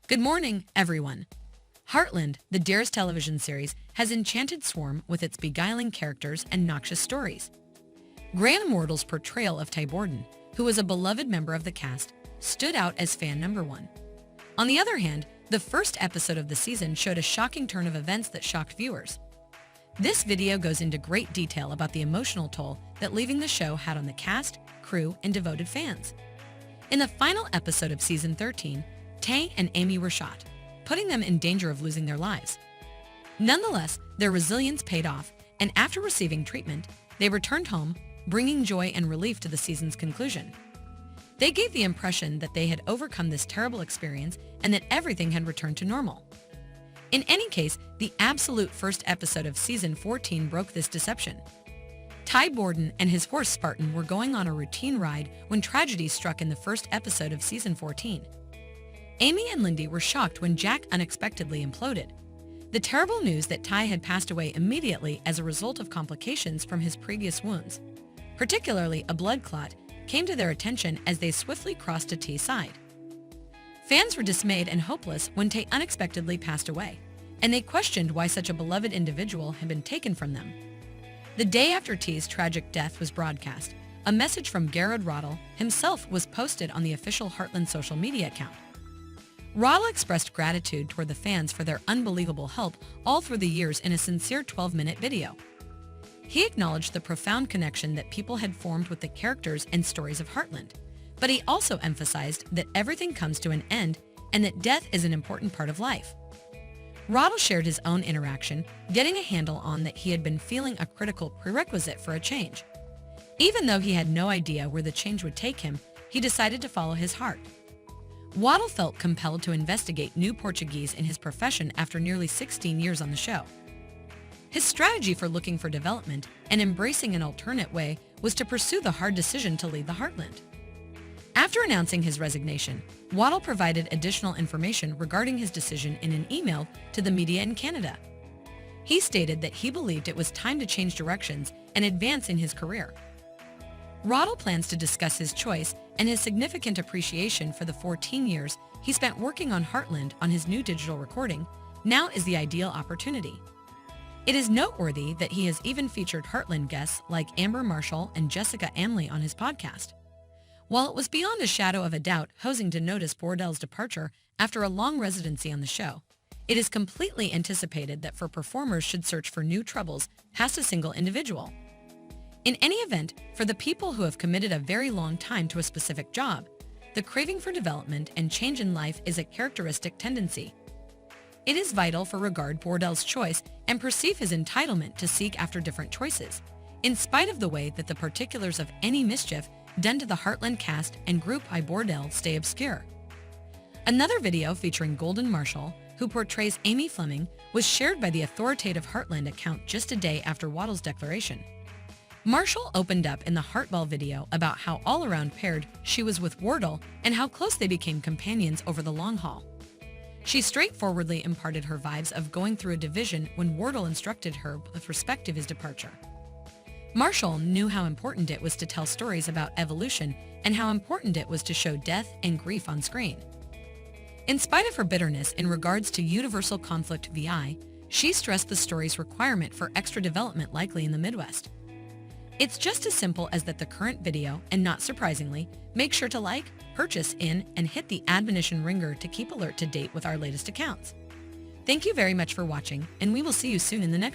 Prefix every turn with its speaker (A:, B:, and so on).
A: Good morning, everyone. Heartland, the dearest television series, has enchanted Swarm with its beguiling characters and noxious stories. Graham Wardle's portrayal of Ty Borden, who was a beloved member of the cast, stood out as fan number one. On the other hand, the first episode of the season showed a shocking turn of events that shocked viewers. This video goes into great detail about the emotional toll that leaving the show had on the cast, crew, and devoted fans. In the final episode of season 13, Tay and Amy were shot, putting them in danger of losing their lives. Nonetheless, their resilience paid off, and after receiving treatment, they returned home, bringing joy and relief to the season's conclusion. They gave the impression that they had overcome this terrible experience and that everything had returned to normal. In any case, the absolute first episode of season 14 broke this deception. Ty Borden and his horse Spartan were going on a routine ride when tragedy struck in the first episode of season 14. Amy and Lindy were shocked when Jack unexpectedly imploded. The terrible news that Ty had passed away immediately as a result of complications from his previous wounds, particularly a blood clot, came to their attention as they swiftly crossed to T's side. Fans were dismayed and hopeless when Tay unexpectedly passed away, and they questioned why such a beloved individual had been taken from them. The day after T's tragic death was broadcast, a message from Wardle himself was posted on the official Heartland social media account. Wardle expressed gratitude toward the fans for their unbelievable help all through the years in a sincere 12-minute video. He acknowledged the profound connection that people had formed with the characters and stories of Heartland, but he also emphasized that everything comes to an end and that death is an important part of life. Wardle shared his own interaction, getting a handle on that he had been feeling a critical prerequisite for a change. Even though he had no idea where the change would take him, he decided to follow his heart. Wardle felt compelled to investigate new Portuguese in his profession after nearly 16 years on the show. His strategy for looking for development and embracing an alternate way was to pursue the hard decision to leave the Heartland. After announcing his resignation, Wardle provided additional information regarding his decision in an email to the media in Canada. He stated that he believed it was time to change directions and advance in his career. Wardle plans to discuss his choice and his significant appreciation for the 14 years he spent working on Heartland on his new digital recording. Now is the ideal opportunity. It is noteworthy that he has even featured Heartland guests like Amber Marshall and Jessica Amley on his podcast. While it was beyond a shadow of a doubt Hosing to notice Wardle's departure after a long residency on the show, it is completely anticipated that for performers should search for new troubles past a single individual. In any event, for the people who have committed a very long time to a specific job, the craving for development and change in life is a characteristic tendency. It is vital for regard Wardle's choice and perceive his entitlement to seek after different choices, in spite of the way that the particulars of any mischief done to the Heartland cast and group by Wardle stay obscure. Another video featuring Golden Marshall, who portrays Amy Fleming, was shared by the authoritative Heartland account just a day after Wardle's declaration. Marshall opened up in the Heartball video about how all-around paired she was with Wardle and how close they became companions over the long haul. She straightforwardly imparted her vibes of going through a division when Wardle instructed her with respect to his departure. Marshall knew how important it was to tell stories about evolution and how important it was to show death and grief on screen. In spite of her bitterness in regards to universal conflict VI, she stressed the story's requirement for extra development likely in the Midwest. It's just as simple as that the current video, and not surprisingly, make sure to like, purchase in, and hit the admonition ringer to keep alert to date with our latest accounts. Thank you very much for watching, and we will see you soon in the next